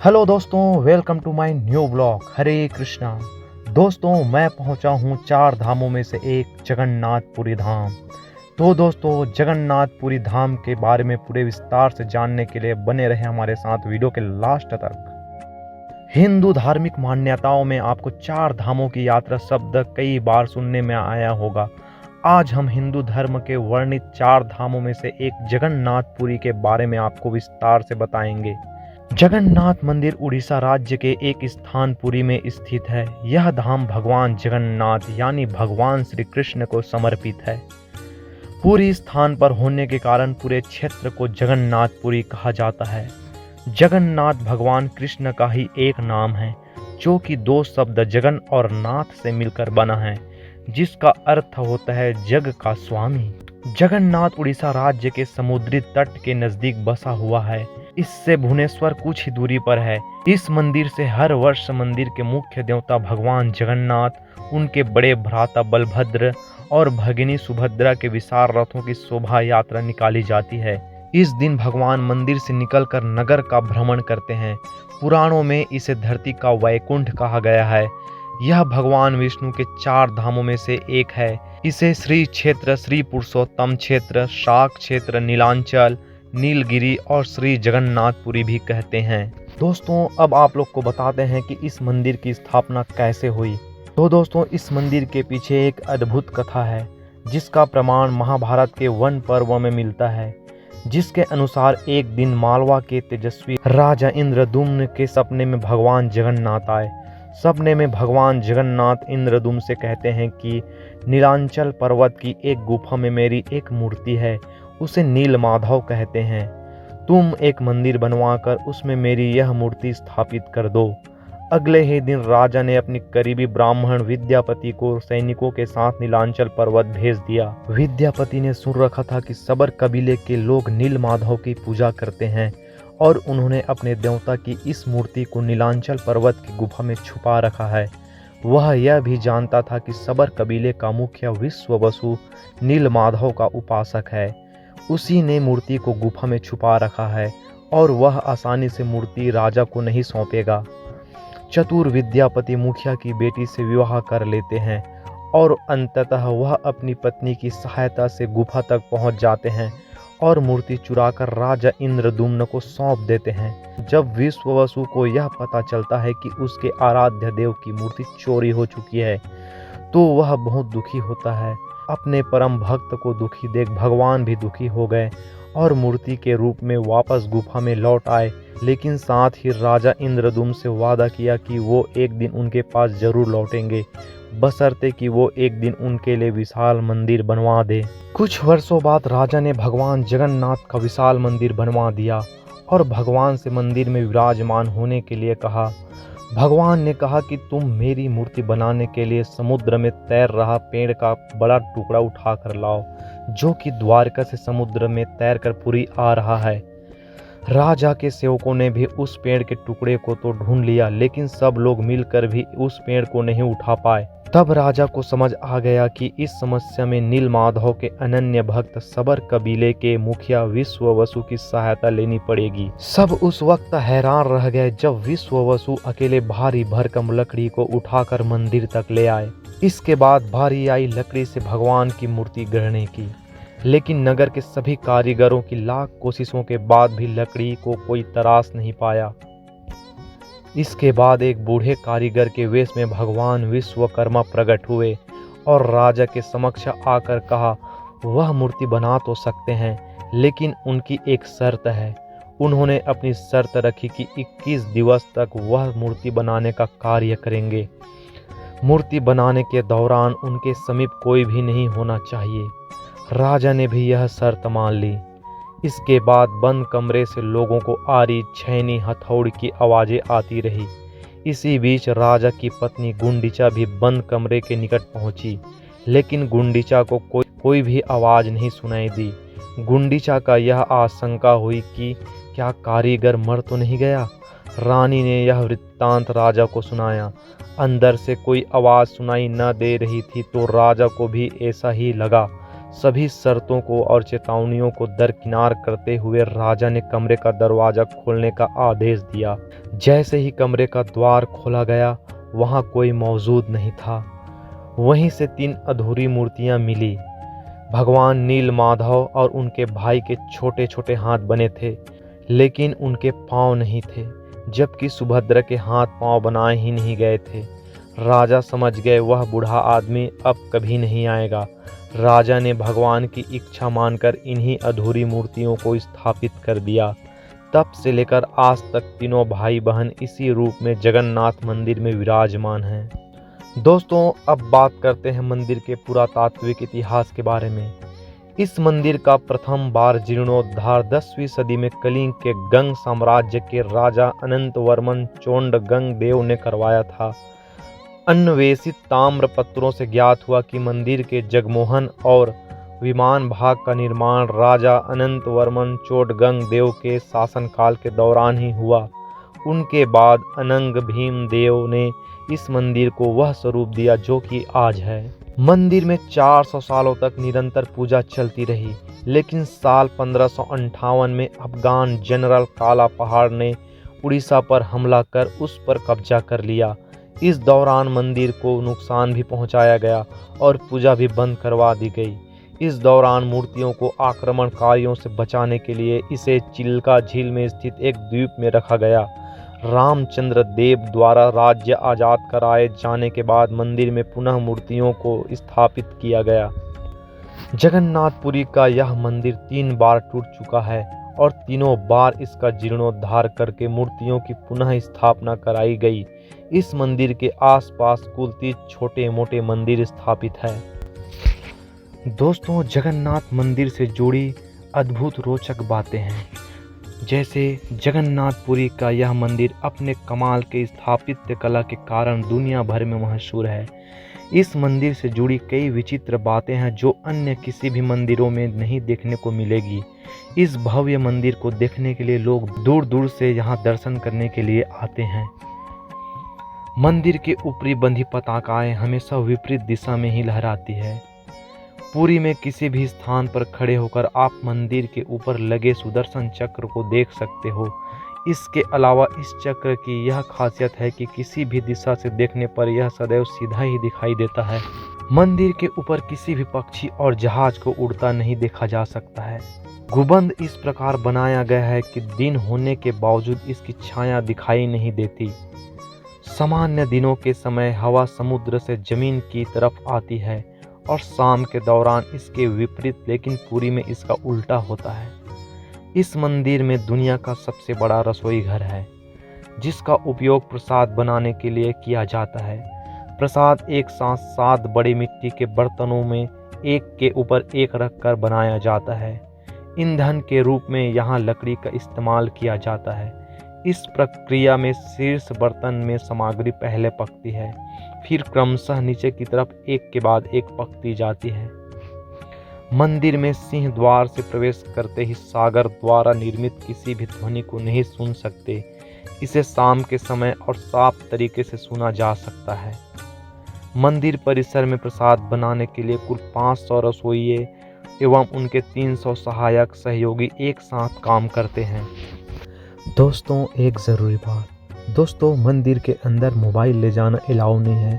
Hello दोस्तों, welcome to my new blog. Hare Krishna. दोस्तों, मैं पहुंचा हूं चार धामों में से एक जगन्नाथपुरी धाम। तो दोस्तों, जगन्नाथपुरी धाम के बारे में पूरे विस्तार से जानने के लिए बने रहे हमारे साथ वीडियो के लास्ट तक। हिंदू धार्मिक मान्यताओं में आपको चार धामों की यात्रा शब्द कई बार सुनने में आया होगा। आज हम हिंदू धर्म के वर्णित चार धामों में से एक जगन्नाथपुरी के बारे में आपको विस्तार से बताएंगे। जगन्नाथ मंदिर उड़ीसा राज्य के एक स्थान पुरी में स्थित है। यह धाम भगवान जगन्नाथ यानी भगवान श्री कृष्ण को समर्पित है। पुरी स्थान पर होने के कारण पूरे क्षेत्र को जगन्नाथपुरी कहा जाता है। जगन्नाथ भगवान कृष्ण का ही एक नाम है, जो कि दो शब्द जगन और नाथ से मिलकर बना है, जिसका अर्थ होता है जग का स्वामी। जगन्नाथ उड़ीसा राज्य के समुद्री तट के नजदीक बसा हुआ है। इससे भुवनेश्वर कुछ ही दूरी पर है। इस मंदिर से हर वर्ष मंदिर के मुख्य देवता भगवान जगन्नाथ, उनके बड़े भ्राता बलभद्र और भगिनी सुभद्रा के विशाल रथों की शोभा यात्रा निकाली जाती है। इस दिन भगवान मंदिर से निकलकर नगर का भ्रमण करते हैं। पुराणों में इसे धरती का वैकुंठ कहा गया है। यह भगवान विष्णु के चार धामों में से एक है। इसे श्री क्षेत्र, श्री पुरुषोत्तम क्षेत्र, शाक क्षेत्र, नीलांचल, नीलगिरी और श्री जगन्नाथपुरी भी कहते हैं। दोस्तों, अब आप लोग को बताते हैं कि इस मंदिर की स्थापना कैसे हुई। तो दोस्तों, इस मंदिर के पीछे एक अद्भुत कथा है, जिसका प्रमाण महाभारत के वन पर्व में मिलता है। जिसके अनुसार एक दिन मालवा के तेजस्वी राजा इंद्रदुम्न के सपने में भगवान जगन्नाथ आए। सपने में भगवान जगन्नाथ इंद्रदुम्न से कहते हैं कि नीलांचल पर्वत की एक गुफा में मेरी एक मूर्ति है, उसे नील माधव कहते हैं। तुम एक मंदिर बनवाकर उसमें मेरी यह मूर्ति स्थापित कर दो। अगले ही दिन राजा ने अपनी करीबी ब्राह्मण विद्यापति को सैनिकों के साथ नीलांचल पर्वत भेज दिया। विद्यापति ने सुन रखा था कि सबर कबीले के लोग नील माधव की पूजा करते हैं और उन्होंने अपने देवता की इस मूर्ति को नीलांचल पर्वत की गुफा में छुपा रखा है। वह यह भी जानता था कि सबर कबीले का मुखिया विश्ववसु नील माधव का उपासक है। उसी ने मूर्ति को गुफा में छुपा रखा है और वह आसानी से मूर्ति राजा को नहीं सौंपेगा। चतुर विद्यापति मुखिया की बेटी से विवाह कर लेते हैं और अंततः वह अपनी पत्नी की सहायता से गुफा तक पहुंच जाते हैं और मूर्ति चुराकर राजा इंद्रदुम्न को सौंप देते हैं। जब विश्ववसु को यह पता चलता है कि उसके आराध्य देव की मूर्ति चोरी हो चुकी है, तो वह बहुत दुखी होता है। अपने परम भक्त को दुखी देख भगवान भी दुखी हो गए और मूर्ति के रूप में वापस गुफा में लौट आए। लेकिन साथ ही राजा इंद्रदुम्न से वादा किया कि वो एक दिन उनके पास जरूर लौटेंगे, बशर्ते कि वो एक दिन उनके लिए विशाल मंदिर बनवा दे। कुछ वर्षों बाद राजा ने भगवान जगन्नाथ का विशाल मंदिर बनवा दिया और भगवान से मंदिर में विराजमान होने के लिए कहा। भगवान ने कहा कि तुम मेरी मूर्ति बनाने के लिए समुद्र में तैर रहा पेड़ का बड़ा टुकड़ा उठा कर लाओ, जो कि द्वारका से समुद्र में तैरकर पुरी आ रहा है। राजा के सेवकों ने भी उस पेड़ के टुकड़े को तो ढूंढ लिया, लेकिन सब लोग मिलकर भी उस पेड़ को नहीं उठा पाए। तब राजा को समझ आ गया कि इस समस्या में नील माधव के अनन्य भक्त सबर कबीले के मुखिया विश्ववसु की सहायता लेनी पड़ेगी। सब उस वक्त हैरान रह गए जब विश्ववसु अकेले भारी भरकम लकड़ी को उठाकर मंदिर तक ले आए। इसके बाद भारी आई लकड़ी से भगवान की मूर्ति गढ़ने की, लेकिन नगर के सभी कारीगरों की लाख कोशिशों के बाद भी लकड़ी को कोई तराश नहीं पाया। इसके बाद एक बूढ़े कारीगर के वेश में भगवान विश्वकर्मा प्रकट हुए और राजा के समक्ष आकर कहा, वह मूर्ति बना तो सकते हैं, लेकिन उनकी एक शर्त है। उन्होंने अपनी शर्त रखी कि 21 दिवस तक वह मूर्ति बनाने का कार्य करेंगे। मूर्ति बनाने के दौरान उनके समीप कोई भी नहीं होना चाहिए। राजा ने भी यह शर्त मान ली। इसके बाद बंद कमरे से लोगों को आरी, छैनी, हथौड़ी की आवाज़ें आती रही। इसी बीच राजा की पत्नी गुंडीचा भी बंद कमरे के निकट पहुंची, लेकिन गुंडीचा को कोई भी आवाज़ नहीं सुनाई दी। गुंडीचा का यह आशंका हुई कि क्या कारीगर मर तो नहीं गया। रानी ने यह वृत्तांत राजा को सुनाया। अंदर से कोई आवाज़ सुनाई न दे रही थी तो राजा को भी ऐसा ही लगा। सभी शर्तों को और चेतावनियों को दरकिनार करते हुए राजा ने कमरे का दरवाजा खोलने का आदेश दिया। जैसे ही कमरे का द्वार खोला गया, वहां कोई मौजूद नहीं था। वहीं से 3 अधूरी मूर्तियां मिली। भगवान नील माधव और उनके भाई के छोटे छोटे हाथ बने थे, लेकिन उनके पांव नहीं थे, जबकि सुभद्रा के हाथ पांव बनाए ही नहीं गए थे। राजा समझ गए वह बूढ़ा आदमी अब कभी नहीं आएगा। राजा ने भगवान की इच्छा मानकर इन्हीं अधूरी मूर्तियों को स्थापित कर दिया। तब से लेकर आज तक तीनों भाई बहन इसी रूप में जगन्नाथ मंदिर में विराजमान हैं। दोस्तों, अब बात करते हैं मंदिर के पुरातात्विक इतिहास के बारे में। इस मंदिर का प्रथम बार जीर्णोद्धार 10वीं सदी में कलिंग के गंग साम्राज्य के राजा अनंत वर्मन चोंडगंग देव ने करवाया था। अन्वेषित ताम्र पत्रों से ज्ञात हुआ कि मंदिर के जगमोहन और विमान भाग का निर्माण राजा अनंत वर्मन चोंडगंग देव के शासनकाल के दौरान ही हुआ। उनके बाद अनंग भीम देव ने इस मंदिर को वह स्वरूप दिया जो कि आज है। मंदिर में 400 सालों तक निरंतर पूजा चलती रही, लेकिन साल 1558 में अफगान जनरल काला पहाड़ ने उड़ीसा पर हमला कर उस पर कब्जा कर लिया। इस दौरान मंदिर को नुकसान भी पहुंचाया गया और पूजा भी बंद करवा दी गई। इस दौरान मूर्तियों को आक्रमणकारियों से बचाने के लिए इसे चिल्का झील में स्थित एक द्वीप में रखा गया। रामचंद्र देव द्वारा राज्य आजाद कराए जाने के बाद मंदिर में पुनः मूर्तियों को स्थापित किया गया। जगन्नाथपुरी का यह मंदिर 3 बार टूट चुका है और तीनों बार इसका जीर्णोद्धार करके मूर्तियों की पुनः स्थापना कराई गई। इस मंदिर के आसपास कुल 30 छोटे मोटे मंदिर स्थापित है। दोस्तों, जगन्नाथ मंदिर से जुड़ी अद्भुत रोचक बातें हैं। जैसे जगन्नाथपुरी का यह मंदिर अपने कमाल के स्थापत्य कला के कारण दुनिया भर में मशहूर है। इस मंदिर से जुड़ी कई विचित्र बातें हैं जो अन्य किसी भी मंदिरों में नहीं देखने को मिलेगी। इस भव्य मंदिर को देखने के लिए लोग दूर दूर से यहाँ दर्शन करने के लिए आते हैं। मंदिर के ऊपरी बंधी पताकाएं हमेशा विपरीत दिशा में ही लहराती है। पुरी में किसी भी स्थान पर खड़े होकर आप मंदिर के ऊपर लगे सुदर्शन चक्र को देख सकते हो। इसके अलावा इस चक्र की यह खासियत है कि किसी भी दिशा से देखने पर यह सदैव सीधा ही दिखाई देता है। मंदिर के ऊपर किसी भी पक्षी और जहाज को उड़ता नहीं देखा जा सकता है। गुंबद इस प्रकार बनाया गया है कि दिन होने के बावजूद इसकी छाया दिखाई नहीं देती। सामान्य दिनों के समय हवा समुद्र से जमीन की तरफ आती है और शाम के दौरान इसके विपरीत, लेकिन पुरी में इसका उल्टा होता है। इस मंदिर में दुनिया का सबसे बड़ा रसोई घर है, जिसका उपयोग प्रसाद बनाने के लिए किया जाता है। प्रसाद एक साथ 7 बड़े मिट्टी के बर्तनों में एक के ऊपर एक रखकर बनाया जाता है। ईंधन के रूप में यहाँ लकड़ी का इस्तेमाल किया जाता है। इस प्रक्रिया में शीर्ष बर्तन में सामग्री पहले पकती है, फिर क्रमशः नीचे की तरफ एक के बाद एक पकती जाती है। मंदिर में सिंह द्वार से प्रवेश करते ही सागर द्वारा निर्मित किसी भी ध्वनि को नहीं सुन सकते। इसे शाम के समय और साफ तरीके से सुना जा सकता है। मंदिर परिसर में प्रसाद बनाने के लिए कुल 500 रसोइये एवं उनके 300 सहायक सहयोगी एक साथ काम करते हैं। दोस्तों, एक ज़रूरी बात, दोस्तों मंदिर के अंदर मोबाइल ले जाना अलाउ नहीं है,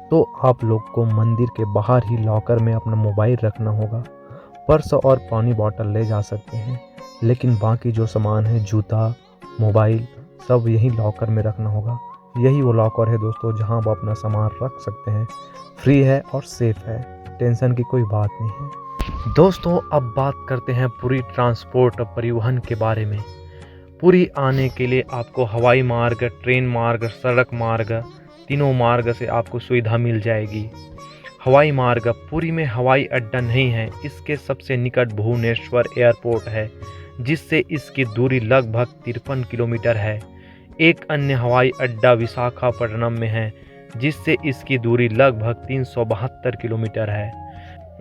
तो आप लोग को मंदिर के बाहर ही लॉकर में अपना मोबाइल रखना होगा। पर्स और पानी बॉटल ले जा सकते हैं, लेकिन बाकी जो सामान है, जूता, मोबाइल, सब यही लॉकर में रखना होगा। यही वो लॉकर है दोस्तों जहां आप अपना सामान रख सकते हैं। फ्री है और सेफ है, टेंशन की कोई बात नहीं है। दोस्तों, अब बात करते हैं पुरी ट्रांसपोर्ट और परिवहन के बारे में। पुरी आने के लिए आपको हवाई मार्ग, ट्रेन मार्ग, सड़क मार्ग, तीनों मार्ग से आपको सुविधा मिल जाएगी। हवाई मार्ग, पुरी में हवाई अड्डा नहीं है। इसके सबसे निकट भुवनेश्वर एयरपोर्ट है, जिससे इसकी दूरी लगभग 53 किलोमीटर है। एक अन्य हवाई अड्डा विशाखापट्टनम में है, जिससे इसकी दूरी लगभग 372 किलोमीटर है।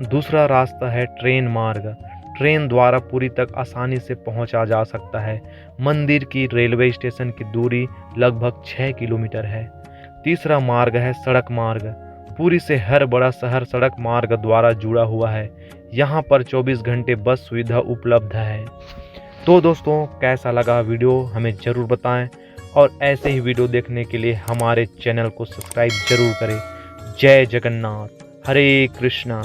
दूसरा रास्ता है ट्रेन मार्ग। ट्रेन द्वारा पुरी तक आसानी से पहुंचा जा सकता है। मंदिर की रेलवे स्टेशन की दूरी लगभग 6 किलोमीटर है। तीसरा मार्ग है सड़क मार्ग। पुरी से हर बड़ा शहर सड़क मार्ग द्वारा जुड़ा हुआ है। यहाँ पर 24 घंटे बस सुविधा उपलब्ध है। तो दोस्तों कैसा लगा वीडियो हमें ज़रूर बताएं और ऐसे ही वीडियो देखने के लिए हमारे चैनल को सब्सक्राइब जरूर करें। जय जगन्नाथ, हरे कृष्णा।